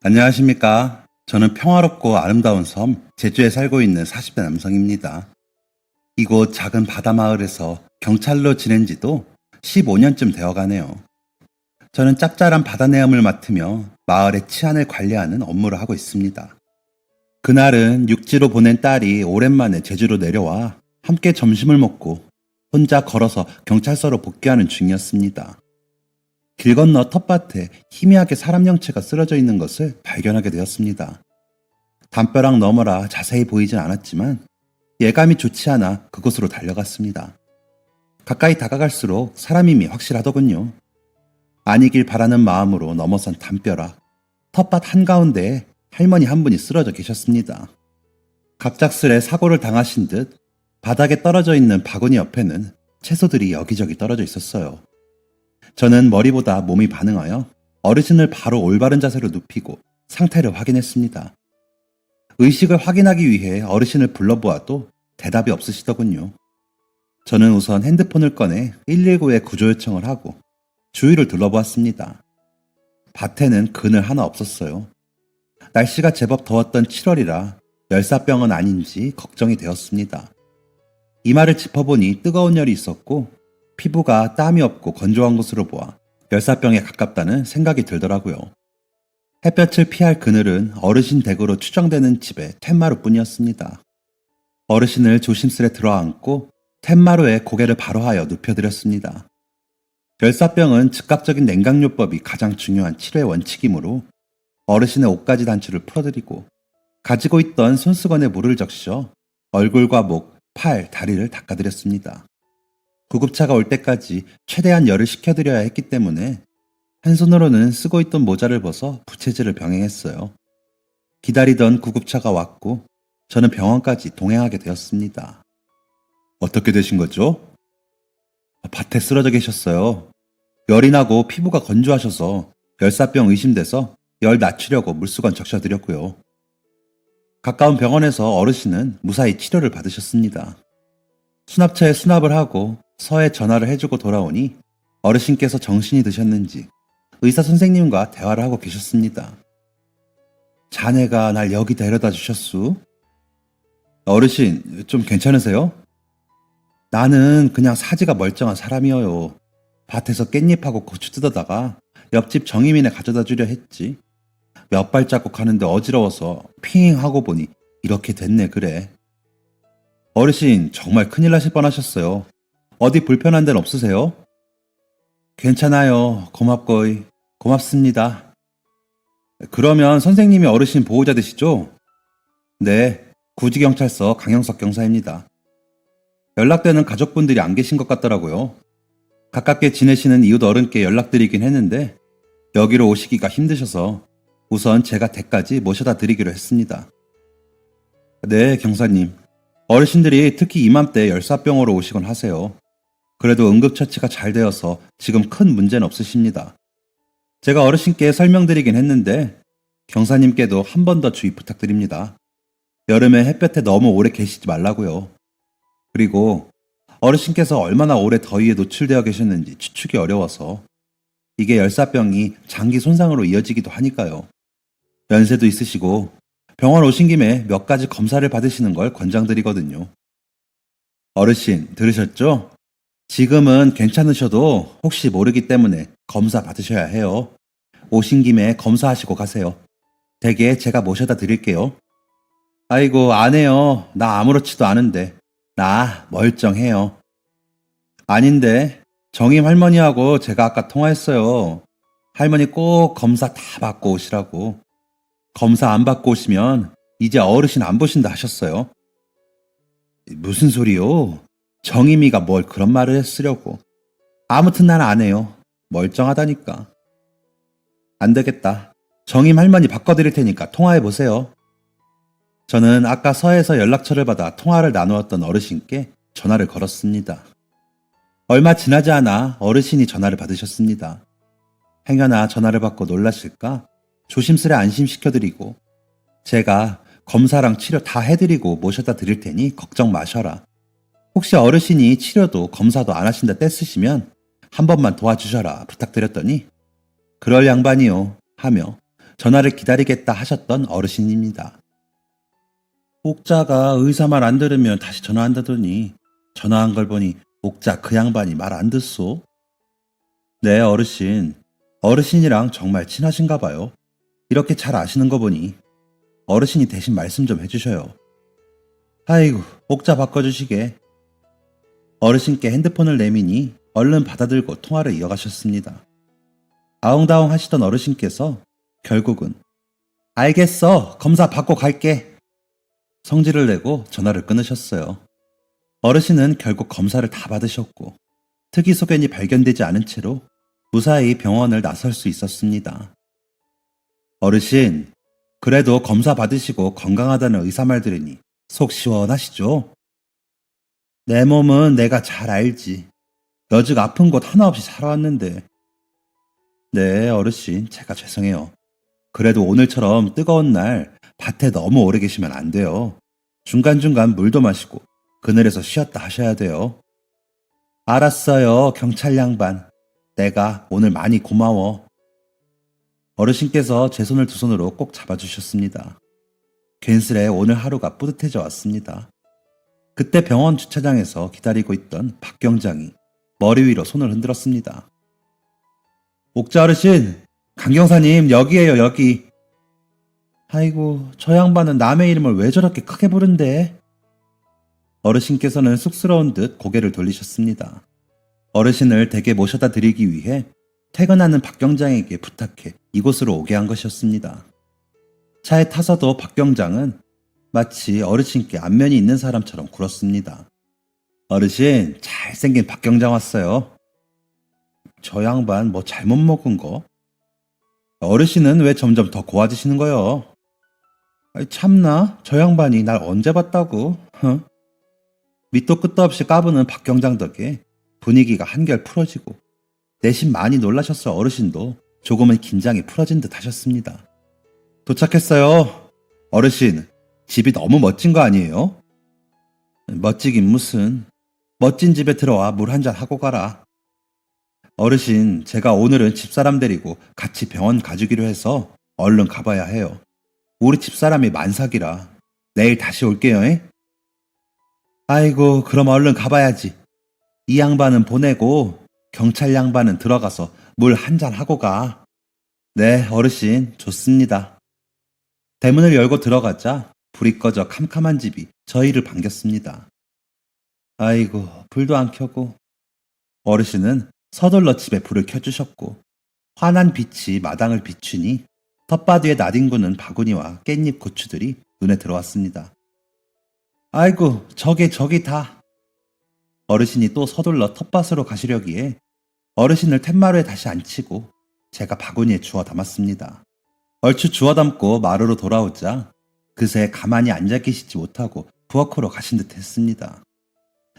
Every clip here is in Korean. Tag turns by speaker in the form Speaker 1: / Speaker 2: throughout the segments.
Speaker 1: 안녕하십니까. 저는 평화롭고 아름다운 섬, 제주에 살고 있는 40대 남성입니다. 이곳 작은 바다 마을에서 경찰로 지낸 지도 15년쯤 되어 가네요. 저는 짭짤한 바다 내음을 맡으며 마을의 치안을 관리하는 업무를 하고 있습니다. 그날은 육지로 보낸 딸이 오랜만에 제주로 내려와 함께 점심을 먹고 혼자 걸어서 경찰서로 복귀하는 중이었습니다. 길 건너 텃밭에 희미하게 사람 형체가 쓰러져 있는 것을 발견하게 되었습니다. 담벼락 너머라 자세히 보이진 않았지만 예감이 좋지 않아 그곳으로 달려갔습니다. 가까이 다가갈수록 사람임이 확실하더군요. 아니길 바라는 마음으로 넘어선 담벼락, 텃밭 한가운데에 할머니 한 분이 쓰러져 계셨습니다. 갑작스레 사고를 당하신 듯 바닥에 떨어져 있는 바구니 옆에는 채소들이 여기저기 떨어져 있었어요. 저는 머리보다 몸이 반응하여 어르신을 바로 올바른 자세로 눕히고 상태를 확인했습니다. 의식을 확인하기 위해 어르신을 불러보아도 대답이 없으시더군요. 저는 우선 핸드폰을 꺼내 119에 구조 요청을 하고 주위를 둘러보았습니다. 밭에는 그늘 하나 없었어요. 날씨가 제법 더웠던 7월이라 열사병은 아닌지 걱정이 되었습니다. 이마를 짚어보니 뜨거운 열이 있었고 피부가 땀이 없고 건조한 것으로 보아 열사병에 가깝다는 생각이 들더라고요. 햇볕을 피할 그늘은 어르신 댁으로 추정되는 집의 텐마루뿐이었습니다. 어르신을 조심스레 들어안고 텐마루에 고개를 바로하여 눕혀드렸습니다. 열사병은 즉각적인 냉각요법이 가장 중요한 치료의 원칙이므로 어르신의 옷가지 단추를 풀어드리고 가지고 있던 손수건에 물을 적셔 얼굴과 목, 팔, 다리를 닦아드렸습니다. 구급차가 올 때까지 최대한 열을 식혀드려야 했기 때문에 한 손으로는 쓰고 있던 모자를 벗어 부채질을 병행했어요. 기다리던 구급차가 왔고 저는 병원까지 동행하게 되었습니다. 어떻게 되신 거죠? 밭에 쓰러져 계셨어요. 열이 나고 피부가 건조하셔서 열사병 의심돼서 열 낮추려고 물수건 적셔드렸고요. 가까운 병원에서 어르신은 무사히 치료를 받으셨습니다. 수납차에 수납을 하고 서에 전화를 해주고 돌아오니 어르신께서 정신이 드셨는지 의사 선생님과 대화를 하고 계셨습니다. 자네가 날 여기 데려다 주셨수? 어르신, 좀 괜찮으세요? 나는 그냥 사지가 멀쩡한 사람이어요. 밭에서 깻잎하고 고추 뜯어다가 옆집 정이민에 가져다 주려 했지. 몇 발자국 하는데 어지러워서 핑 하고 보니 이렇게 됐네 그래. 어르신 정말 큰일 나실 뻔하셨어요. 어디 불편한 데는 없으세요? 괜찮아요. 고맙고이. 고맙습니다. 그러면 선생님이 어르신 보호자 되시죠? 네, 구지경찰서 강영석 경사입니다. 연락되는 가족분들이 안 계신 것 같더라고요. 가깝게 지내시는 이웃 어른께 연락드리긴 했는데 여기로 오시기가 힘드셔서 우선 제가 댁까지 모셔다 드리기로 했습니다. 네, 경사님. 어르신들이 특히 이맘때 열사병으로 오시곤 하세요. 그래도 응급처치가 잘 되어서 지금 큰 문제는 없으십니다. 제가 어르신께 설명드리긴 했는데 경사님께도 한 번 더 주의 부탁드립니다. 여름에 햇볕에 너무 오래 계시지 말라고요. 그리고 어르신께서 얼마나 오래 더위에 노출되어 계셨는지 추측이 어려워서 이게 열사병이 장기 손상으로 이어지기도 하니까요. 연세도 있으시고 병원 오신 김에 몇 가지 검사를 받으시는 걸 권장드리거든요. 어르신 들으셨죠? 지금은 괜찮으셔도 혹시 모르기 때문에 검사 받으셔야 해요. 오신 김에 검사하시고 가세요. 댁에 제가 모셔다 드릴게요. 아이고 안 해요. 나 아무렇지도 않은데. 나 멀쩡해요. 아닌데 정임 할머니하고 제가 아까 통화했어요. 할머니 꼭 검사 다 받고 오시라고. 검사 안 받고 오시면 이제 어르신 안 보신다 하셨어요. 무슨 소리요? 정임이가 뭘 그런 말을 했으려고. 아무튼 난 안 해요. 멀쩡하다니까. 안 되겠다. 정임 할머니 바꿔드릴 테니까 통화해보세요. 저는 아까 서에서 연락처를 받아 통화를 나누었던 어르신께 전화를 걸었습니다. 얼마 지나지 않아 어르신이 전화를 받으셨습니다. 행여나 전화를 받고 놀라실까 조심스레 안심시켜드리고 제가 검사랑 치료 다 해드리고 모셔다 드릴 테니 걱정 마셔라. 혹시 어르신이 치료도 검사도 안 하신다 떼쓰시면 한 번만 도와주셔라 부탁드렸더니 그럴 양반이요 하며 전화를 기다리겠다 하셨던 어르신입니다. 옥자가 의사 말 안 들으면 다시 전화한다더니 전화한 걸 보니 옥자 그 양반이 말 안 듣소? 네, 어르신. 어르신이랑 정말 친하신가 봐요. 이렇게 잘 아시는 거 보니 어르신이 대신 말씀 좀 해주셔요. 아이고, 옥자 바꿔주시게. 어르신께 핸드폰을 내미니 얼른 받아들고 통화를 이어가셨습니다. 아웅다웅 하시던 어르신께서 결국은 알겠어, 검사 받고 갈게. 성질을 내고 전화를 끊으셨어요. 어르신은 결국 검사를 다 받으셨고 특이 소견이 발견되지 않은 채로 무사히 병원을 나설 수 있었습니다. 어르신, 그래도 검사 받으시고 건강하다는 의사 말 들으니 속 시원하시죠? 내 몸은 내가 잘 알지. 여직 아픈 곳 하나 없이 살아왔는데. 네, 어르신, 제가 죄송해요. 그래도 오늘처럼 뜨거운 날 밭에 너무 오래 계시면 안 돼요. 중간중간 물도 마시고 그늘에서 쉬었다 하셔야 돼요. 알았어요, 경찰 양반. 내가 오늘 많이 고마워. 어르신께서 제 손을 두 손으로 꼭 잡아주셨습니다. 괜스레 오늘 하루가 뿌듯해져 왔습니다. 그때 병원 주차장에서 기다리고 있던 박 경장이 머리 위로 손을 흔들었습니다. 옥자 어르신, 강 경사님 여기에요, 여기. 아이고, 저 양반은 남의 이름을 왜 저렇게 크게 부른대? 어르신께서는 쑥스러운 듯 고개를 돌리셨습니다. 어르신을 댁에 모셔다 드리기 위해 퇴근하는 박 경장에게 부탁해 이곳으로 오게 한 것이었습니다. 차에 타서도 박 경장은 마치 어르신께 안면이 있는 사람처럼 굴었습니다. 어르신, 잘생긴 박 경장 왔어요. 저 양반 뭐 잘못 먹은 거? 어르신은 왜 점점 더 고와지시는 거요? 참나, 저 양반이 날 언제 봤다고? 밑도 끝도 없이 까부는 박 경장 덕에 분위기가 한결 풀어지고 내심 많이 놀라셨을 어르신도 조금은 긴장이 풀어진 듯 하셨습니다. 도착했어요. 어르신, 집이 너무 멋진 거 아니에요? 멋지긴 무슨. 멋진 집에 들어와 물 한잔 하고 가라. 어르신, 제가 오늘은 집사람 데리고 같이 병원 가주기로 해서 얼른 가봐야 해요. 우리 집사람이 만삭이라. 내일 다시 올게요. 에? 아이고, 그럼 얼른 가봐야지. 이 양반은 보내고 경찰 양반은 들어가서 물 한잔 하고 가. 네, 어르신, 좋습니다. 대문을 열고 들어가자 불이 꺼져 캄캄한 집이 저희를 반겼습니다. 아이고, 불도 안 켜고. 어르신은 서둘러 집에 불을 켜주셨고 환한 빛이 마당을 비추니 텃밭 위에 나뒹구는 바구니와 깻잎 고추들이 눈에 들어왔습니다. 아이고, 저기 다. 어르신이 또 서둘러 텃밭으로 가시려기에 어르신을 툇마루에 다시 앉히고 제가 바구니에 주워 담았습니다. 얼추 주워 담고 마루로 돌아오자 그새 가만히 앉아 계시지 못하고 부엌으로 가신 듯 했습니다.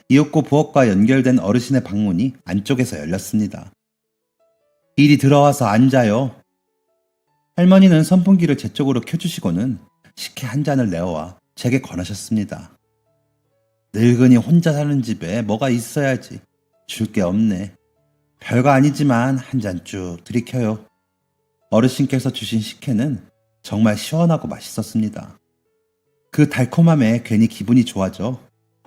Speaker 1: 이윽고 부엌과 연결된 어르신의 방문이 안쪽에서 열렸습니다. 이리 들어와서 앉아요. 할머니는 선풍기를 제 쪽으로 켜주시고는 식혜 한 잔을 내어와 제게 권하셨습니다. 늙은이 혼자 사는 집에 뭐가 있어야지. 줄 게 없네. 별거 아니지만 한 잔 쭉 들이켜요. 어르신께서 주신 식혜는 정말 시원하고 맛있었습니다. 그 달콤함에 괜히 기분이 좋아져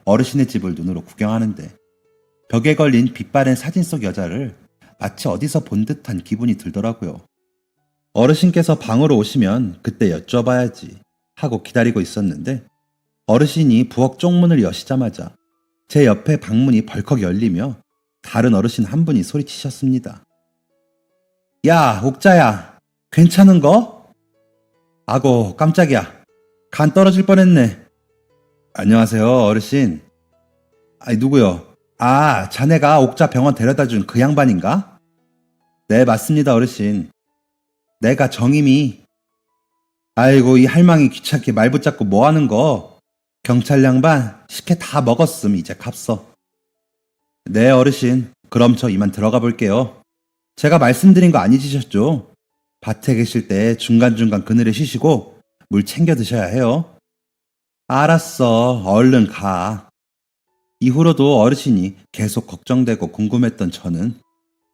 Speaker 1: 어르신의 집을 눈으로 구경하는데 벽에 걸린 빛바랜 사진 속 여자를 마치 어디서 본 듯한 기분이 들더라고요. 어르신께서 방으로 오시면 그때 여쭤봐야지 하고 기다리고 있었는데 어르신이 부엌 쪽문을 여시자마자 제 옆에 방문이 벌컥 열리며 다른 어르신 한 분이 소리치셨습니다. 야, 옥자야, 괜찮은 거? 아고, 깜짝이야. 간 떨어질 뻔했네. 안녕하세요, 어르신. 아니, 누구요? 아, 자네가 옥자 병원 데려다 준 그 양반인가? 네, 맞습니다, 어르신. 내가 정임이. 아이고, 이 할망이 귀찮게 말 붙잡고 뭐 하는 거? 경찰 양반, 식혜 다 먹었음, 이제 값어. 네, 어르신. 그럼 저 이만 들어가 볼게요. 제가 말씀드린 거 아니시셨죠? 밭에 계실 때 중간중간 그늘에 쉬시고 물 챙겨 드셔야 해요. 알았어, 얼른 가. 이후로도 어르신이 계속 걱정되고 궁금했던 저는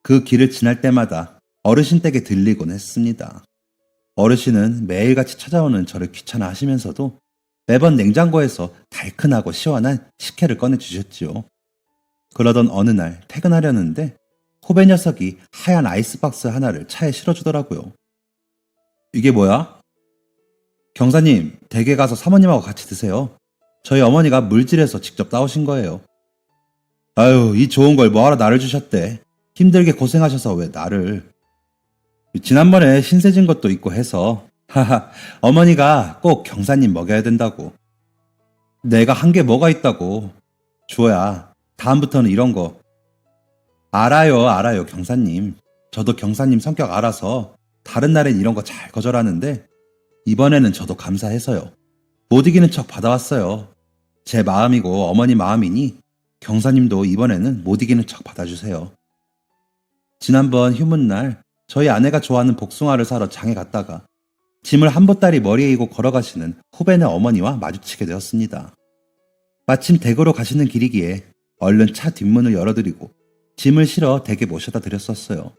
Speaker 1: 그 길을 지날 때마다 어르신 댁에 들리곤 했습니다. 어르신은 매일같이 찾아오는 저를 귀찮아 하시면서도 매번 냉장고에서 달큰하고 시원한 식혜를 꺼내주셨지요. 그러던 어느 날 퇴근하려는데 후배 녀석이 하얀 아이스박스 하나를 차에 실어주더라고요. 이게 뭐야? 경사님, 댁에 가서 사모님하고 같이 드세요. 저희 어머니가 물질해서 직접 따오신 거예요. 아유, 이 좋은 걸 뭐하러 나를 주셨대. 힘들게 고생하셔서 왜 나를. 지난번에 신세진 것도 있고 해서 하하, 어머니가 꼭 경사님 먹여야 된다고. 내가 한 게 뭐가 있다고. 주호야, 다음부터는 이런 거. 알아요, 경사님. 저도 경사님 성격 알아서 다른 날엔 이런 거 잘 거절하는데 이번에는 저도 감사해서요. 못 이기는 척 받아왔어요. 제 마음이고 어머니 마음이니 경사님도 이번에는 못 이기는 척 받아주세요. 지난번 휴문날 저희 아내가 좋아하는 복숭아를 사러 장에 갔다가 짐을 한 보따리 머리에 이고 걸어가시는 후배네 어머니와 마주치게 되었습니다. 마침 댁으로 가시는 길이기에 얼른 차 뒷문을 열어드리고 짐을 실어 댁에 모셔다 드렸었어요.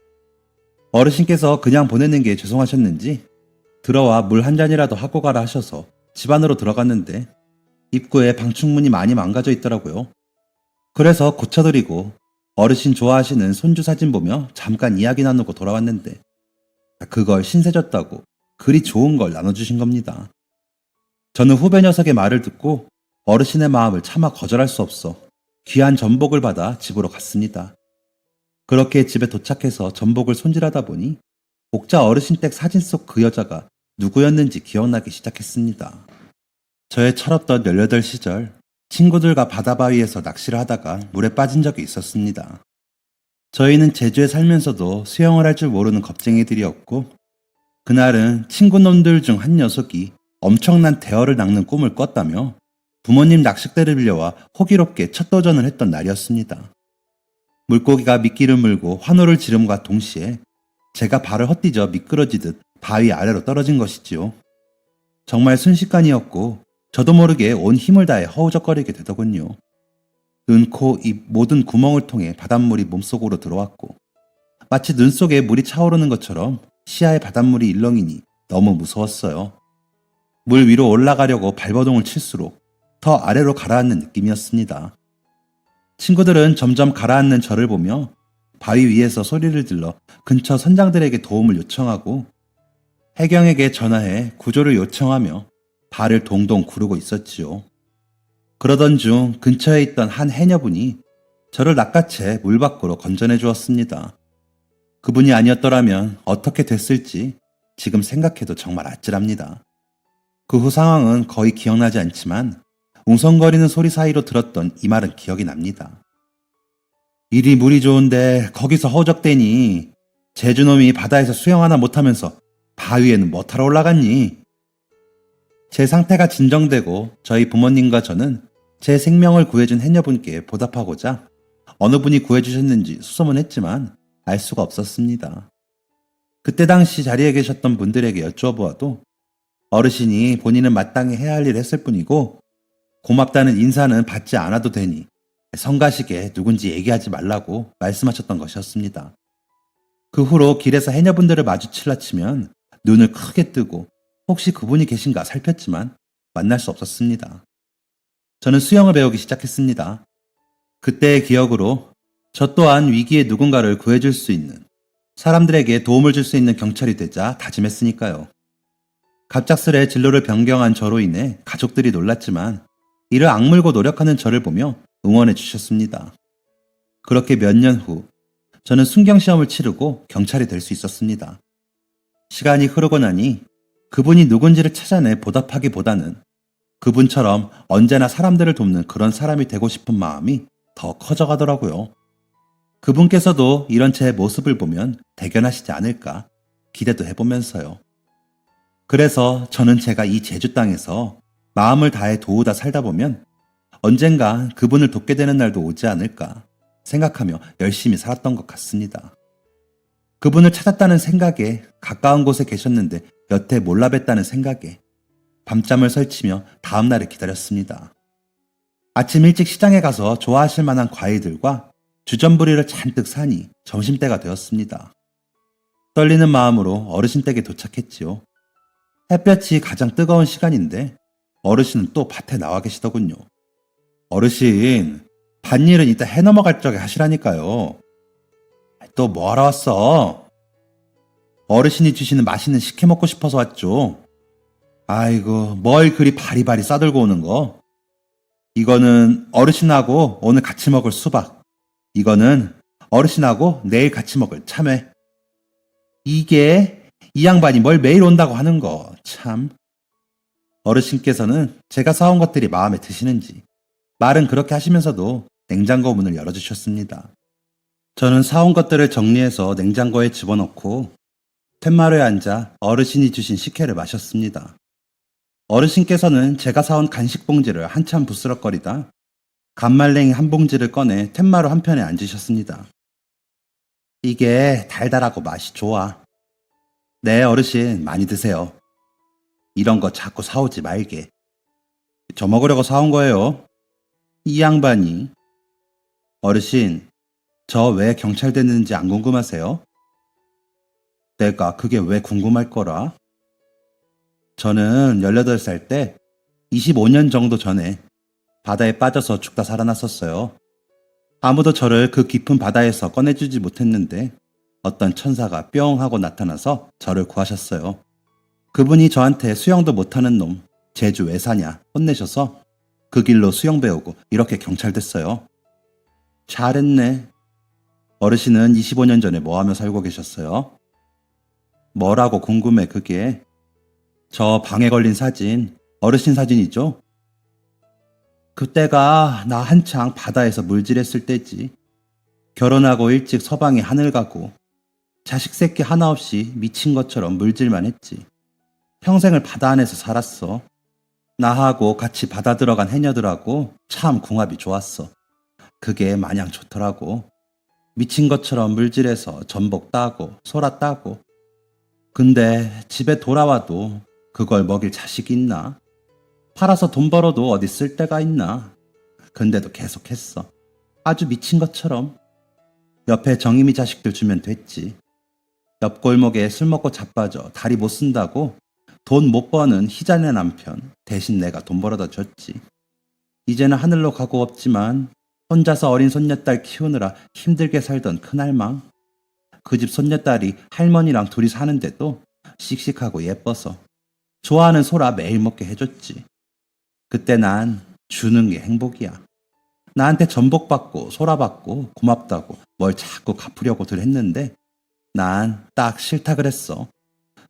Speaker 1: 어르신께서 그냥 보내는 게 죄송하셨는지 들어와 물 한 잔이라도 하고 가라 하셔서 집 안으로 들어갔는데 입구에 방충문이 많이 망가져 있더라고요. 그래서 고쳐드리고 어르신 좋아하시는 손주 사진 보며 잠깐 이야기 나누고 돌아왔는데 그걸 신세졌다고 그리 좋은 걸 나눠주신 겁니다. 저는 후배 녀석의 말을 듣고 어르신의 마음을 차마 거절할 수 없어 귀한 전복을 받아 집으로 갔습니다. 그렇게 집에 도착해서 전복을 손질하다 보니 옥자 어르신 댁 사진 속 그 여자가 누구였는지 기억나기 시작했습니다. 저의 철없던 18 시절 친구들과 바다바위에서 낚시를 하다가 물에 빠진 적이 있었습니다. 저희는 제주에 살면서도 수영을 할 줄 모르는 겁쟁이들이었고 그날은 친구놈들 중 한 녀석이 엄청난 대어를 낚는 꿈을 꿨다며 부모님 낚싯대를 빌려와 호기롭게 첫 도전을 했던 날이었습니다. 물고기가 미끼를 물고 환호를 지름과 동시에 제가 발을 헛디뎌 미끄러지듯 바위 아래로 떨어진 것이지요. 정말 순식간이었고 저도 모르게 온 힘을 다해 허우적거리게 되더군요. 눈, 코, 입 모든 구멍을 통해 바닷물이 몸속으로 들어왔고 마치 눈 속에 물이 차오르는 것처럼 시야에 바닷물이 일렁이니 너무 무서웠어요. 물 위로 올라가려고 발버둥을 칠수록 더 아래로 가라앉는 느낌이었습니다. 친구들은 점점 가라앉는 저를 보며 바위 위에서 소리를 질러 근처 선장들에게 도움을 요청하고 해경에게 전화해 구조를 요청하며 발을 동동 구르고 있었지요. 그러던 중 근처에 있던 한 해녀분이 저를 낚아채 물 밖으로 건져내 주었습니다. 그분이 아니었더라면 어떻게 됐을지 지금 생각해도 정말 아찔합니다. 그 후 상황은 거의 기억나지 않지만 웅성거리는 소리 사이로 들었던 이 말은 기억이 납니다. 이리 물이 좋은데 거기서 허우적대니 제주놈이 바다에서 수영 하나 못하면서 바위에는 뭐하러 올라갔니? 제 상태가 진정되고 저희 부모님과 저는 제 생명을 구해준 해녀분께 보답하고자 어느 분이 구해주셨는지 수소문했지만 알 수가 없었습니다. 그때 당시 자리에 계셨던 분들에게 여쭈어보아도 어르신이 본인은 마땅히 해야 할 일을 했을 뿐이고 고맙다는 인사는 받지 않아도 되니 성가시게 누군지 얘기하지 말라고 말씀하셨던 것이었습니다. 그 후로 길에서 해녀분들을 마주칠라 치면 눈을 크게 뜨고 혹시 그분이 계신가 살폈지만 만날 수 없었습니다. 저는 수영을 배우기 시작했습니다. 그때의 기억으로 저 또한 위기에 누군가를 구해줄 수 있는, 사람들에게 도움을 줄 수 있는 경찰이 되자 다짐했으니까요. 갑작스레 진로를 변경한 저로 인해 가족들이 놀랐지만 이를 악물고 노력하는 저를 보며 응원해 주셨습니다. 그렇게 몇 년 후 저는 순경시험을 치르고 경찰이 될 수 있었습니다. 시간이 흐르고 나니 그분이 누군지를 찾아내 보답하기보다는 그분처럼 언제나 사람들을 돕는 그런 사람이 되고 싶은 마음이 더 커져가더라고요. 그분께서도 이런 제 모습을 보면 대견하시지 않을까 기대도 해보면서요. 그래서 저는 제가 이 제주 땅에서 마음을 다해 도우다 살다 보면 언젠가 그분을 돕게 되는 날도 오지 않을까 생각하며 열심히 살았던 것 같습니다. 그분을 찾았다는 생각에, 가까운 곳에 계셨는데 여태 몰라 뵀다는 생각에 밤잠을 설치며 다음 날을 기다렸습니다. 아침 일찍 시장에 가서 좋아하실 만한 과일들과 주전부리를 잔뜩 사니 점심때가 되었습니다. 떨리는 마음으로 어르신 댁에 도착했지요. 햇볕이 가장 뜨거운 시간인데 어르신은 또 밭에 나와 계시더군요. 어르신, 밭일은 이따 해 넘어갈 적에 하시라니까요. 또 뭐 하러 왔어? 어르신이 주시는 맛있는 식혜 먹고 싶어서 왔죠. 아이고, 뭘 그리 바리바리 싸들고 오는 거? 이거는 어르신하고 오늘 같이 먹을 수박. 이거는 어르신하고 내일 같이 먹을 참외. 이게 이 양반이 뭘 매일 온다고 하는 거, 참. 어르신께서는 제가 사온 것들이 마음에 드시는지 말은 그렇게 하시면서도 냉장고 문을 열어주셨습니다. 저는 사온 것들을 정리해서 냉장고에 집어넣고 툇마루에 앉아 어르신이 주신 식혜를 마셨습니다. 어르신께서는 제가 사온 간식 봉지를 한참 부스럭거리다 간말랭이 한 봉지를 꺼내 툇마루 한편에 앉으셨습니다. 이게 달달하고 맛이 좋아. 네, 어르신 많이 드세요. 이런 거 자꾸 사오지 말게. 저 먹으려고 사온 거예요. 이 양반이. 어르신, 저 왜 경찰 됐는지 안 궁금하세요? 내가 그게 왜 궁금할 거라? 저는 18살 때 25년 정도 전에 바다에 빠져서 죽다 살아났었어요. 아무도 저를 그 깊은 바다에서 꺼내주지 못했는데 어떤 천사가 뿅 하고 나타나서 저를 구하셨어요. 그분이 저한테 수영도 못하는 놈, 제주 왜 사냐 혼내셔서 그 길로 수영 배우고 이렇게 경찰 됐어요. 잘했네. 어르신은 25년 전에 뭐 하며 살고 계셨어요? 뭐라고 궁금해 그게. 저 방에 걸린 사진, 어르신 사진이죠? 그때가 나 한창 바다에서 물질했을 때지. 결혼하고 일찍 서방에 하늘 가고 자식 새끼 하나 없이 미친 것처럼 물질만 했지. 평생을 바다 안에서 살았어. 나하고 같이 바다 들어간 해녀들하고 참 궁합이 좋았어. 그게 마냥 좋더라고. 미친 것처럼 물질해서 전복 따고 소라 따고. 근데 집에 돌아와도 그걸 먹일 자식이 있나? 팔아서 돈 벌어도 어디 쓸 데가 있나? 근데도 계속했어. 아주 미친 것처럼. 옆에 정임이 자식들 주면 됐지. 옆 골목에 술 먹고 자빠져 다리 못 쓴다고 돈 못 버는 희자네 남편 대신 내가 돈 벌어다 줬지. 이제는 하늘로 가고 없지만 혼자서 어린 손녀딸 키우느라 힘들게 살던 큰할망. 그 집 손녀딸이 할머니랑 둘이 사는데도 씩씩하고 예뻐서 좋아하는 소라 매일 먹게 해줬지. 그때 난 주는 게 행복이야. 나한테 전복 받고 소라 받고 고맙다고 뭘 자꾸 갚으려고들 했는데 난 딱 싫다 그랬어.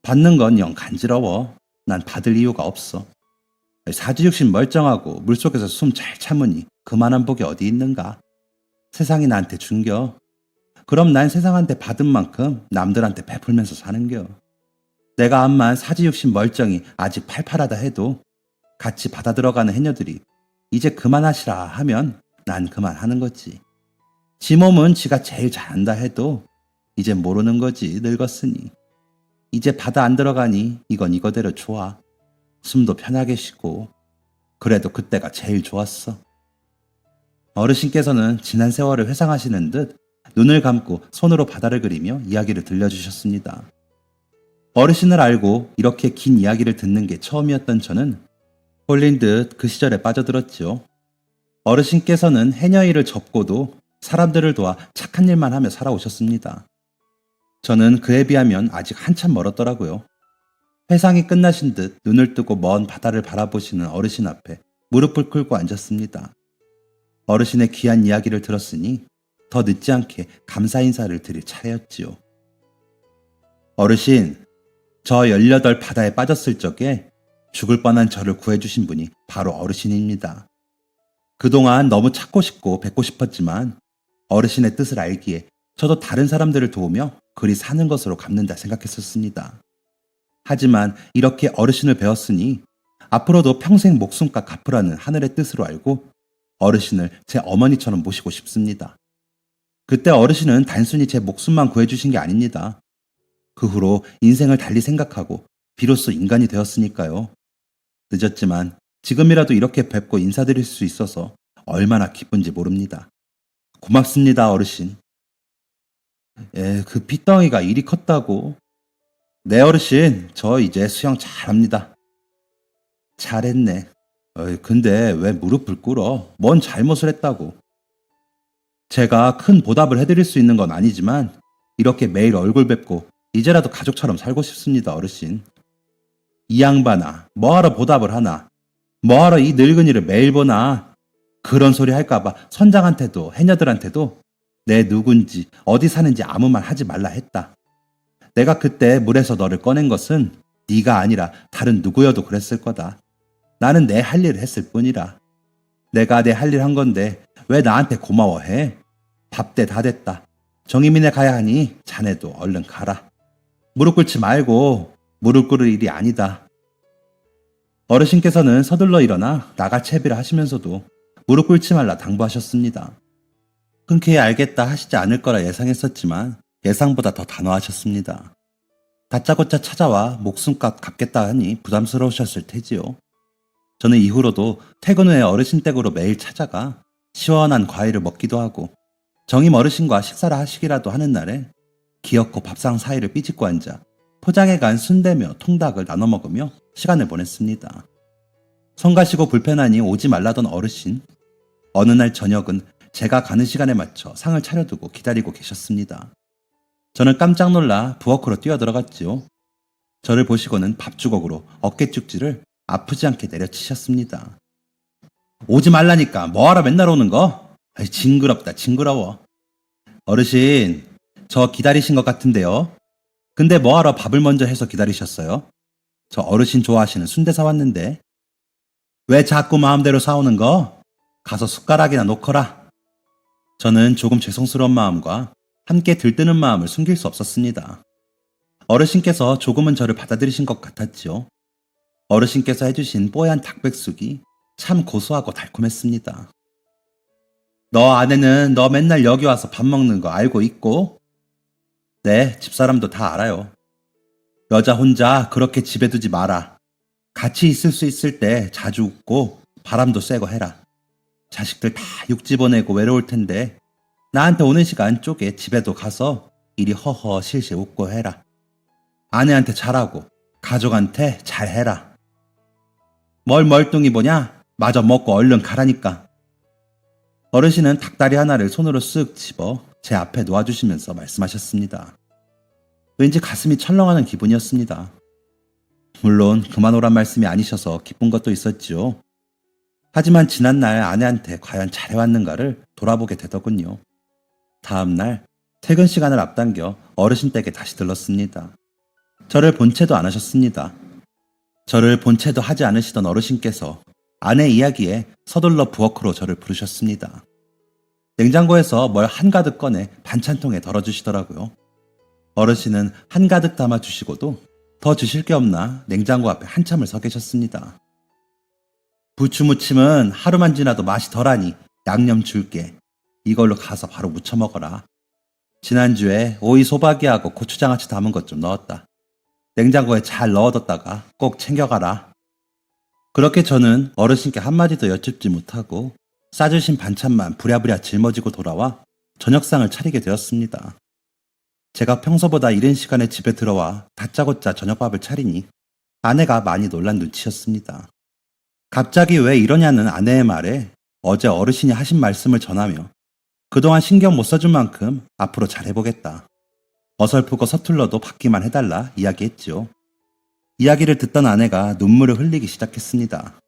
Speaker 1: 받는 건 영 간지러워. 난 받을 이유가 없어. 사지육신 멀쩡하고 물속에서 숨 잘 참으니 그만한 복이 어디 있는가. 세상이 나한테 준겨. 그럼 난 세상한테 받은 만큼 남들한테 베풀면서 사는겨. 내가 암만 사지육신 멀쩡히 아직 팔팔하다 해도 같이 바다 들어가는 해녀들이 이제 그만하시라 하면 난 그만하는 거지. 지 몸은 지가 제일 잘한다 해도 이제 모르는 거지 늙었으니. 이제 바다 안 들어가니 이건 이거대로 좋아. 숨도 편하게 쉬고. 그래도 그때가 제일 좋았어. 어르신께서는 지난 세월을 회상하시는 듯 눈을 감고 손으로 바다를 그리며 이야기를 들려주셨습니다. 어르신을 알고 이렇게 긴 이야기를 듣는 게 처음이었던 저는 홀린 듯 그 시절에 빠져들었지요. 어르신께서는 해녀 일을 접고도 사람들을 도와 착한 일만 하며 살아오셨습니다. 저는 그에 비하면 아직 한참 멀었더라고요. 회상이 끝나신 듯 눈을 뜨고 먼 바다를 바라보시는 어르신 앞에 무릎을 꿇고 앉았습니다. 어르신의 귀한 이야기를 들었으니 더 늦지 않게 감사 인사를 드릴 차례였지요. 어르신, 저 18 바다에 빠졌을 적에 죽을 뻔한 저를 구해주신 분이 바로 어르신입니다. 그동안 너무 찾고 싶고 뵙고 싶었지만 어르신의 뜻을 알기에 저도 다른 사람들을 도우며 그리 사는 것으로 갚는다 생각했었습니다. 하지만 이렇게 어르신을 배웠으니 앞으로도 평생 목숨값 갚으라는 하늘의 뜻으로 알고 어르신을 제 어머니처럼 모시고 싶습니다. 그때 어르신은 단순히 제 목숨만 구해주신 게 아닙니다. 그 후로 인생을 달리 생각하고 비로소 인간이 되었으니까요. 늦었지만 지금이라도 이렇게 뵙고 인사드릴 수 있어서 얼마나 기쁜지 모릅니다. 고맙습니다, 어르신. 그 핏덩이가 이리 컸다고. 네, 어르신, 저 이제 수영 잘합니다. 잘했네. 근데 왜 무릎을 꿇어? 뭔 잘못을 했다고? 제가 큰 보답을 해드릴 수 있는 건 아니지만 이렇게 매일 얼굴 뵙고 이제라도 가족처럼 살고 싶습니다, 어르신. 이 양반아, 뭐하러 보답을 하나? 뭐하러 이 늙은이를 매일 보나? 그런 소리 할까봐 선장한테도 해녀들한테도 내 누군지 어디 사는지 아무 말 하지 말라 했다. 내가 그때 물에서 너를 꺼낸 것은 네가 아니라 다른 누구여도 그랬을 거다. 나는 내 할 일을 했을 뿐이라. 내가 내 할 일 한 건데 왜 나한테 고마워해? 밥때 다 됐다. 정의민에 가야 하니 자네도 얼른 가라. 무릎 꿇지 말고 무릎 꿇을 일이 아니다. 어르신께서는 서둘러 일어나 나갈 채비를 하시면서도 무릎 꿇지 말라 당부하셨습니다. 흔쾌히 알겠다 하시지 않을 거라 예상했었지만 예상보다 더 단호하셨습니다. 다짜고짜 찾아와 목숨값 갚겠다 하니 부담스러우셨을 테지요. 저는 이후로도 퇴근 후에 어르신 댁으로 매일 찾아가 시원한 과일을 먹기도 하고 정임 어르신과 식사를 하시기라도 하는 날에 기어코 밥상 사이를 삐짓고 앉아 포장해간 순대며 통닭을 나눠 먹으며 시간을 보냈습니다. 성가시고 불편하니 오지 말라던 어르신. 어느 날 저녁은 제가 가는 시간에 맞춰 상을 차려두고 기다리고 계셨습니다. 저는 깜짝 놀라 부엌으로 뛰어들어갔지요. 저를 보시고는 밥주걱으로 어깨죽지를 아프지 않게 내려치셨습니다. 오지 말라니까 뭐하러 맨날 오는 거? 징그럽다 징그러워. 어르신, 저 기다리신 것 같은데요. 근데 뭐하러 밥을 먼저 해서 기다리셨어요? 저 어르신 좋아하시는 순대 사왔는데. 왜 자꾸 마음대로 사오는 거? 가서 숟가락이나 놓거라. 저는 조금 죄송스러운 마음과 함께 들뜨는 마음을 숨길 수 없었습니다. 어르신께서 조금은 저를 받아들이신 것 같았지요. 어르신께서 해주신 뽀얀 닭백숙이 참 고소하고 달콤했습니다. 너 아내는 너 맨날 여기 와서 밥 먹는 거 알고 있고? 네, 집사람도 다 알아요. 여자 혼자 그렇게 집에 두지 마라. 같이 있을 수 있을 때 자주 웃고 바람도 쐬고 해라. 자식들 다 육지 보내고 외로울 텐데 나한테 오는 시간 쪽에 집에도 가서 이리 허허 실실 웃고 해라. 아내한테 잘하고 가족한테 잘해라. 뭘 멀뚱히 보냐? 마저 먹고 얼른 가라니까. 어르신은 닭다리 하나를 손으로 쓱 집어 제 앞에 놓아주시면서 말씀하셨습니다. 왠지 가슴이 철렁하는 기분이었습니다. 물론 그만 오란 말씀이 아니셔서 기쁜 것도 있었지요. 하지만 지난날 아내한테 과연 잘해왔는가를 돌아보게 되더군요. 다음날 퇴근 시간을 앞당겨 어르신 댁에 다시 들렀습니다. 저를 본 채도 안 하셨습니다. 저를 본 채도 하지 않으시던 어르신께서 아내 이야기에 서둘러 부엌으로 저를 부르셨습니다. 냉장고에서 뭘 한가득 꺼내 반찬통에 덜어주시더라고요. 어르신은 한가득 담아주시고도 더 주실 게 없나 냉장고 앞에 한참을 서 계셨습니다. 부추무침은 하루만 지나도 맛이 덜하니 양념 줄게. 이걸로 가서 바로 무쳐 먹어라. 지난주에 오이 소박이하고 고추장아찌 담은 것 좀 넣었다. 냉장고에 잘 넣어뒀다가 꼭 챙겨가라. 그렇게 저는 어르신께 한마디도 여쭙지 못하고 싸주신 반찬만 부랴부랴 짊어지고 돌아와 저녁상을 차리게 되었습니다. 제가 평소보다 이른 시간에 집에 들어와 다짜고짜 저녁밥을 차리니 아내가 많이 놀란 눈치였습니다. 갑자기 왜 이러냐는 아내의 말에 어제 어르신이 하신 말씀을 전하며 그동안 신경 못 써준 만큼 앞으로 잘해보겠다. 어설프고 서툴러도 받기만 해달라 이야기했지요. 이야기를 듣던 아내가 눈물을 흘리기 시작했습니다.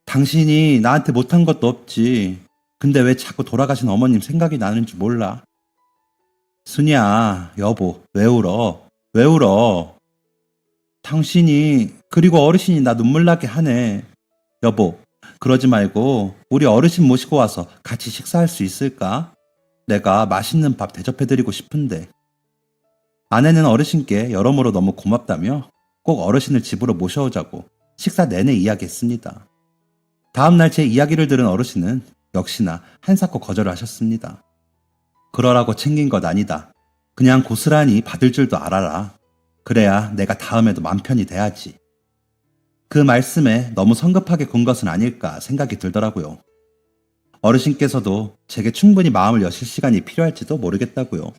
Speaker 1: 당신이 나한테 못한 것도 없지. 근데 왜 자꾸 돌아가신 어머님 생각이 나는 줄 몰라? 순이야, 여보, 왜 울어? 왜 울어? 당신이, 그리고 어르신이 나 눈물 나게 하네. 여보, 그러지 말고 우리 어르신 모시고 와서 같이 식사할 수 있을까? 내가 맛있는 밥 대접해드리고 싶은데. 아내는 어르신께 여러모로 너무 고맙다며 꼭 어르신을 집으로 모셔오자고 식사 내내 이야기했습니다. 다음날 제 이야기를 들은 어르신은 역시나 한사코 거절을 하셨습니다. 그러라고 챙긴 것 아니다. 그냥 고스란히 받을 줄도 알아라. 그래야 내가 다음에도 맘 편히 돼야지. 그 말씀에 너무 성급하게 군 것은 아닐까 생각이 들더라고요. 어르신께서도 제게 충분히 마음을 여실 시간이 필요할지도 모르겠다고요.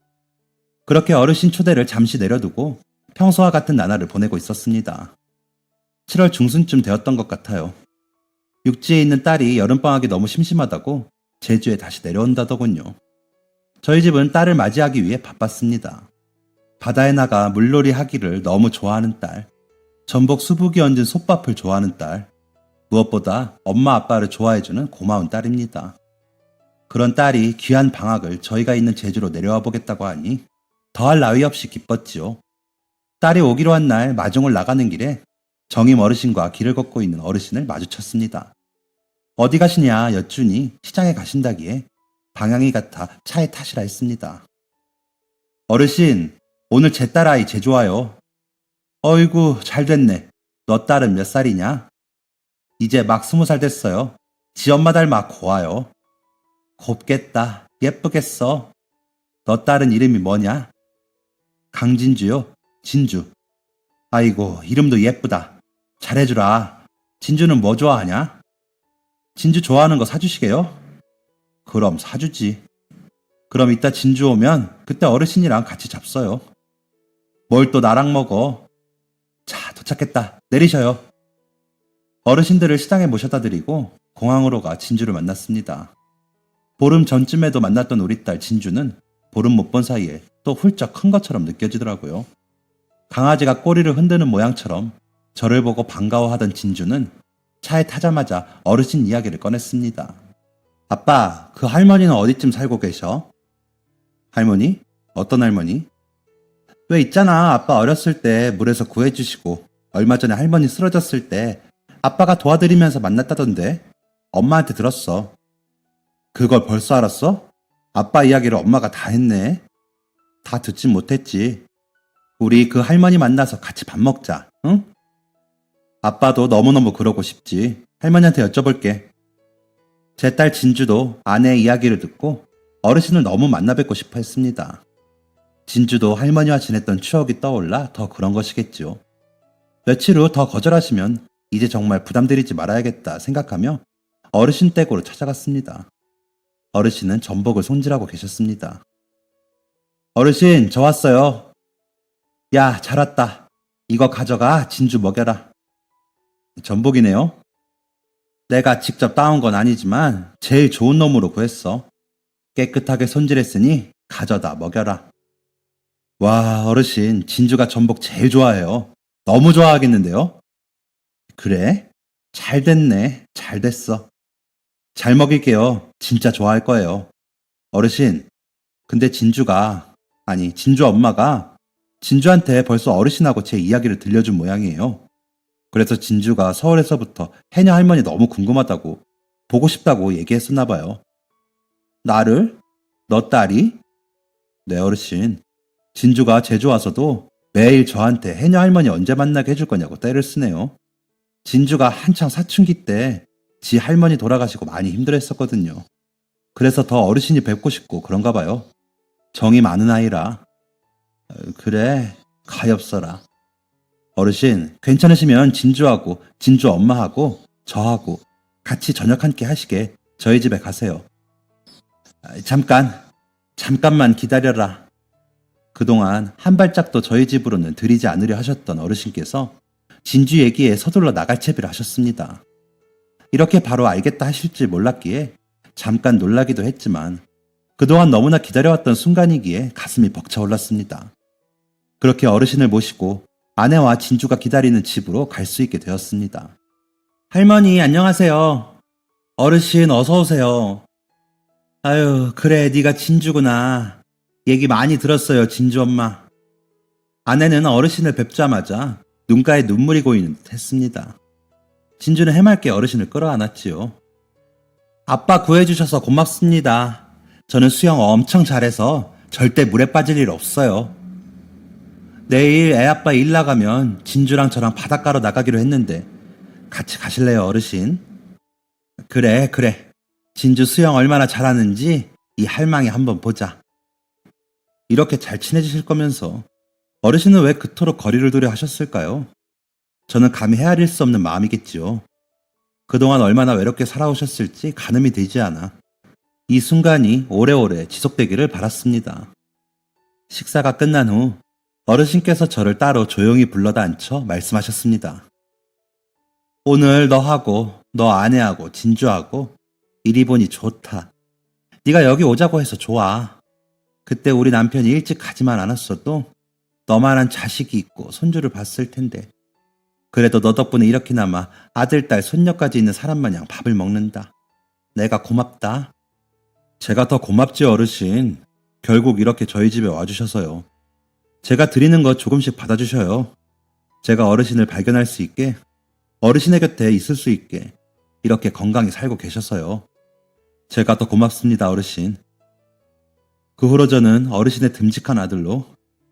Speaker 1: 그렇게 어르신 초대를 잠시 내려두고 평소와 같은 나날을 보내고 있었습니다. 7월 중순쯤 되었던 것 같아요. 육지에 있는 딸이 여름방학이 너무 심심하다고 제주에 다시 내려온다더군요. 저희 집은 딸을 맞이하기 위해 바빴습니다. 바다에 나가 물놀이 하기를 너무 좋아하는 딸, 전복 수북이 얹은 솥밥을 좋아하는 딸, 무엇보다 엄마 아빠를 좋아해주는 고마운 딸입니다. 그런 딸이 귀한 방학을 저희가 있는 제주로 내려와 보겠다고 하니 더할 나위 없이 기뻤지요. 딸이 오기로 한 날 마중을 나가는 길에 정임 어르신과 길을 걷고 있는 어르신을 마주쳤습니다. 어디 가시냐 여쭈니 시장에 가신다기에 방향이 같아 차에 타시라 했습니다. 어르신, 오늘 제 딸아이 제주 와요. 어이구 잘 됐네. 너 딸은 몇 살이냐? 이제 막 20살 됐어요. 지 엄마 닮아 고와요. 곱겠다. 예쁘겠어. 너 딸은 이름이 뭐냐? 강진주요. 진주. 아이고 이름도 예쁘다. 잘해주라. 진주는 뭐 좋아하냐? 진주 좋아하는 거 사주시게요? 그럼 사주지. 그럼 이따 진주 오면 그때 어르신이랑 같이 잡숴요. 뭘 또 나랑 먹어? 자, 도착했다. 내리셔요. 어르신들을 시장에 모셔다 드리고 공항으로 가 진주를 만났습니다. 보름 전쯤에도 만났던 우리 딸 진주는 보름 못 본 사이에 또 훌쩍 큰 것처럼 느껴지더라고요. 강아지가 꼬리를 흔드는 모양처럼 저를 보고 반가워하던 진주는 차에 타자마자 어르신 이야기를 꺼냈습니다. 아빠, 그 할머니는 어디쯤 살고 계셔? 할머니? 어떤 할머니? 왜 있잖아, 아빠 어렸을 때 물에서 구해주시고 얼마 전에 할머니 쓰러졌을 때 아빠가 도와드리면서 만났다던데. 엄마한테 들었어. 그걸 벌써 알았어? 아빠 이야기를 엄마가 다 했네. 다 듣진 못했지. 우리 그 할머니 만나서 같이 밥 먹자, 응? 아빠도 너무너무 그러고 싶지. 할머니한테 여쭤볼게. 제 딸 진주도 아내의 이야기를 듣고 어르신을 너무 만나 뵙고 싶어 했습니다. 진주도 할머니와 지냈던 추억이 떠올라 더 그런 것이겠죠. 며칠 후 더 거절하시면 이제 정말 부담드리지 말아야겠다 생각하며 어르신 댁으로 찾아갔습니다. 어르신은 전복을 손질하고 계셨습니다. 어르신, 저 왔어요. 야, 잘 왔다. 이거 가져가 진주 먹여라. 전복이네요. 내가 직접 따온 건 아니지만 제일 좋은 놈으로 구했어. 깨끗하게 손질했으니 가져다 먹여라. 와, 어르신, 진주가 전복 제일 좋아해요. 너무 좋아하겠는데요? 그래? 잘 됐네. 잘 됐어. 잘 먹일게요. 진짜 좋아할 거예요. 어르신, 근데 진주 엄마가 진주한테 벌써 어르신하고 제 이야기를 들려준 모양이에요. 그래서 진주가 서울에서부터 해녀 할머니 너무 궁금하다고, 보고 싶다고 얘기했었나 봐요. 나를? 너 딸이? 네, 어르신. 진주가 제주 와서도 매일 저한테 해녀 할머니 언제 만나게 해줄 거냐고 떼를 쓰네요. 진주가 한창 사춘기 때 지 할머니 돌아가시고 많이 힘들었었거든요. 그래서 더 어르신이 뵙고 싶고 그런가 봐요. 정이 많은 아이라. 그래, 가엾어라. 어르신, 괜찮으시면 진주하고 진주 엄마하고 저하고 같이 저녁 한 끼 하시게 저희 집에 가세요. 잠깐만 기다려라. 그동안 한 발짝도 저희 집으로는 들이지 않으려 하셨던 어르신께서 진주 얘기에 서둘러 나갈 채비를 하셨습니다. 이렇게 바로 알겠다 하실지 몰랐기에 잠깐 놀라기도 했지만 그동안 너무나 기다려왔던 순간이기에 가슴이 벅차올랐습니다. 그렇게 어르신을 모시고 아내와 진주가 기다리는 집으로 갈 수 있게 되었습니다. 할머니 안녕하세요. 어르신 어서 오세요. 아유, 그래, 네가 진주구나. 얘기 많이 들었어요, 진주 엄마. 아내는 어르신을 뵙자마자 눈가에 눈물이 고이는 듯 했습니다. 진주는 해맑게 어르신을 끌어안았지요. 아빠 구해주셔서 고맙습니다. 저는 수영 엄청 잘해서 절대 물에 빠질 일 없어요. 내일 애아빠 일 나가면 진주랑 저랑 바닷가로 나가기로 했는데 같이 가실래요, 어르신? 그래. 진주 수영 얼마나 잘하는지 이 할망이 한번 보자. 이렇게 잘 친해지실 거면서 어르신은 왜 그토록 거리를 두려 하셨을까요? 저는 감히 헤아릴 수 없는 마음이겠지요. 그동안 얼마나 외롭게 살아오셨을지 가늠이 되지 않아 이 순간이 오래오래 지속되기를 바랐습니다. 식사가 끝난 후 어르신께서 저를 따로 조용히 불러다 앉혀 말씀하셨습니다. 오늘 너하고 너 아내하고 진주하고 이리 보니 좋다. 네가 여기 오자고 해서 좋아. 그때 우리 남편이 일찍 가지만 않았어도 너만한 자식이 있고 손주를 봤을 텐데. 그래도 너 덕분에 이렇게나마 아들, 딸, 손녀까지 있는 사람 마냥 밥을 먹는다. 내가 고맙다. 제가 더 고맙지 어르신. 결국 이렇게 저희 집에 와주셔서요. 제가 드리는 거 조금씩 받아주셔요. 제가 어르신을 발견할 수 있게, 어르신의 곁에 있을 수 있게 이렇게 건강히 살고 계셔서요. 제가 더 고맙습니다 어르신. 그 후로 저는 어르신의 듬직한 아들로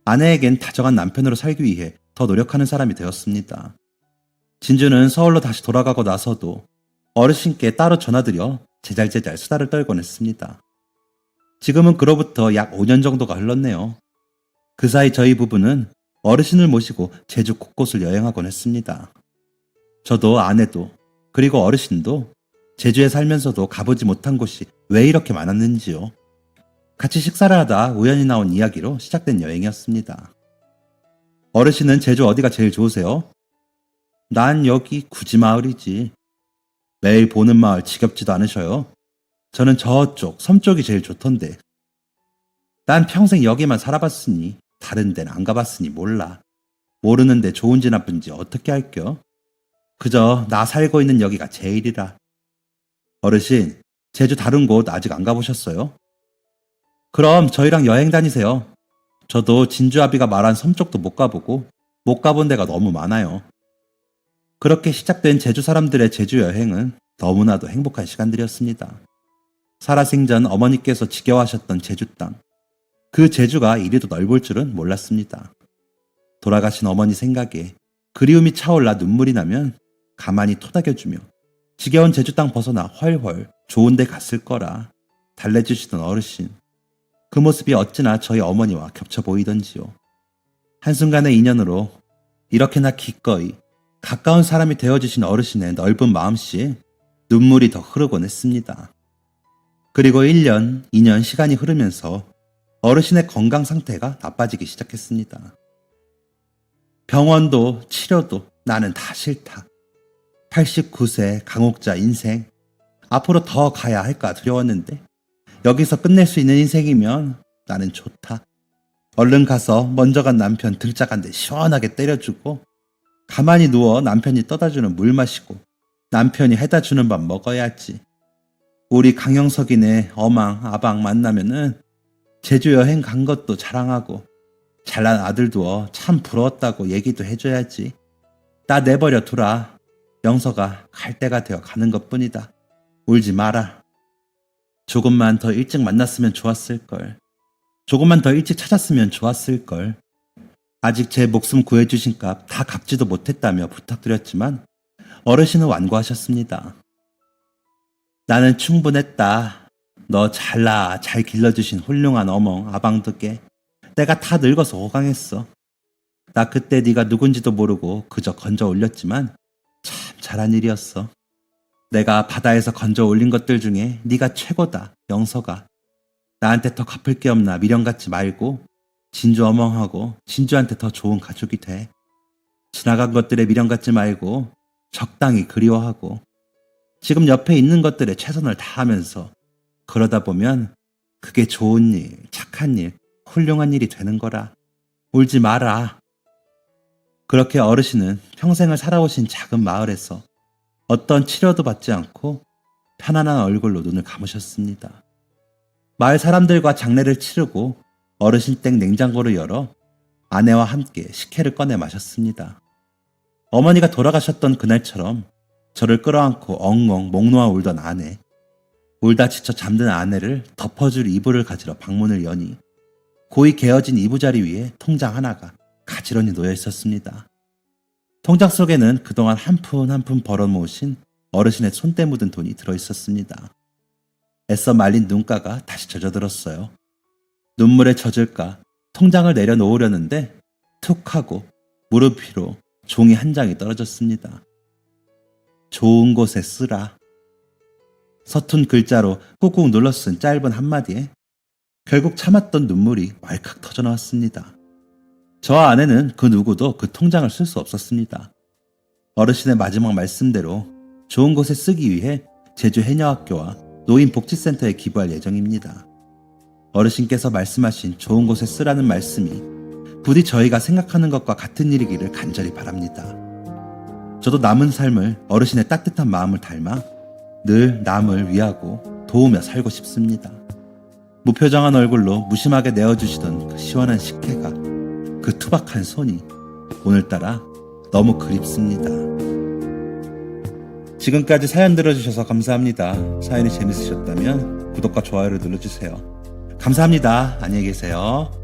Speaker 1: 아내에겐 다정한 남편으로 살기 위해 더 노력하는 사람이 되었습니다. 진주는 서울로 다시 돌아가고 나서도 어르신께 따로 전화드려 제잘제잘 수다를 떨곤 했습니다. 지금은 그로부터 약 5년 정도가 흘렀네요. 그 사이 저희 부부는 어르신을 모시고 제주 곳곳을 여행하곤 했습니다. 저도 아내도 그리고 어르신도 제주에 살면서도 가보지 못한 곳이 왜 이렇게 많았는지요. 같이 식사를 하다 우연히 나온 이야기로 시작된 여행이었습니다. 어르신은 제주 어디가 제일 좋으세요? 난 여기 구지마을이지. 매일 보는 마을 지겹지도 않으셔요? 저는 저쪽 섬 쪽이 제일 좋던데. 난 평생 여기만 살아봤으니 다른 데는 안 가봤으니 몰라. 모르는데 좋은지 나쁜지 어떻게 할겨? 그저 나 살고 있는 여기가 제일이라. 어르신, 제주 다른 곳 아직 안 가보셨어요? 그럼 저희랑 여행 다니세요. 저도 진주 아비가 말한 섬 쪽도 못 가보고 못 가본 데가 너무 많아요. 그렇게 시작된 제주 사람들의 제주 여행은 너무나도 행복한 시간들이었습니다. 살아생전 어머니께서 지겨워하셨던 제주 땅. 그 제주가 이리도 넓을 줄은 몰랐습니다. 돌아가신 어머니 생각에 그리움이 차올라 눈물이 나면 가만히 토닥여주며 지겨운 제주 땅 벗어나 훨훨 좋은 데 갔을 거라 달래주시던 어르신. 그 모습이 어찌나 저희 어머니와 겹쳐 보이던지요. 한순간의 인연으로 이렇게나 기꺼이 가까운 사람이 되어주신 어르신의 넓은 마음씨에 눈물이 더 흐르곤 했습니다. 그리고 1년, 2년 시간이 흐르면서 어르신의 건강 상태가 나빠지기 시작했습니다. 병원도 치료도 나는 다 싫다. 89세 강옥자 인생. 앞으로 더 가야 할까 두려웠는데 여기서 끝낼 수 있는 인생이면 나는 좋다. 얼른 가서 먼저 간 남편 등짝 한 대 시원하게 때려주고 가만히 누워 남편이 떠다주는 물 마시고 남편이 해다 주는 밥 먹어야지. 우리 강영석이네 어망 아방 만나면은 제주 여행 간 것도 자랑하고 잘난 아들 두어 참 부러웠다고 얘기도 해줘야지. 나 내버려 두라. 영석아 갈 때가 되어 가는 것뿐이다. 울지 마라. 조금만 더 일찍 만났으면 좋았을걸. 조금만 더 일찍 찾았으면 좋았을걸. 아직 제 목숨 구해주신 값 다 갚지도 못했다며 부탁드렸지만 어르신은 완고하셨습니다. 나는 충분했다. 너 잘나 잘 길러주신 훌륭한 어멍 아방덕에 내가 다 늙어서 호강했어. 나 그때 네가 누군지도 모르고 그저 건져 올렸지만 참 잘한 일이었어. 내가 바다에서 건져 올린 것들 중에 네가 최고다, 영석아. 나한테 더 갚을 게 없나 미련 갖지 말고 진주 어멍하고 진주한테 더 좋은 가족이 돼. 지나간 것들에 미련 갖지 말고 적당히 그리워하고 지금 옆에 있는 것들에 최선을 다하면서 그러다 보면 그게 좋은 일, 착한 일, 훌륭한 일이 되는 거라. 울지 마라. 그렇게 어르신은 평생을 살아오신 작은 마을에서 어떤 치료도 받지 않고 편안한 얼굴로 눈을 감으셨습니다. 마을 사람들과 장례를 치르고 어르신 댁 냉장고를 열어 아내와 함께 식혜를 꺼내 마셨습니다. 어머니가 돌아가셨던 그날처럼 저를 끌어안고 엉엉 목 놓아 울던 아내. 울다 지쳐 잠든 아내를 덮어줄 이불을 가지러 방문을 여니 고이 개어진 이부자리 위에 통장 하나가 가지런히 놓여 있었습니다. 통장 속에는 그동안 한 푼 한 푼 벌어모으신 어르신의 손때 묻은 돈이 들어있었습니다. 애써 말린 눈가가 다시 젖어들었어요. 눈물에 젖을까 통장을 내려놓으려는데 툭 하고 무릎 위로 종이 한 장이 떨어졌습니다. 좋은 곳에 쓰라. 서툰 글자로 꾹꾹 눌러 쓴 짧은 한마디에 결국 참았던 눈물이 왈칵 터져나왔습니다. 저와 아내는 그 누구도 그 통장을 쓸 수 없었습니다. 어르신의 마지막 말씀대로 좋은 곳에 쓰기 위해 제주 해녀학교와 노인복지센터에 기부할 예정입니다. 어르신께서 말씀하신 좋은 곳에 쓰라는 말씀이 부디 저희가 생각하는 것과 같은 일이기를 간절히 바랍니다. 저도 남은 삶을 어르신의 따뜻한 마음을 닮아 늘 남을 위하고 도우며 살고 싶습니다. 무표정한 얼굴로 무심하게 내어주시던 그 시원한 식혜가, 그 투박한 손이 오늘따라 너무 그립습니다. 지금까지 사연 들어주셔서 감사합니다. 사연이 재밌으셨다면 구독과 좋아요를 눌러주세요. 감사합니다. 안녕히 계세요.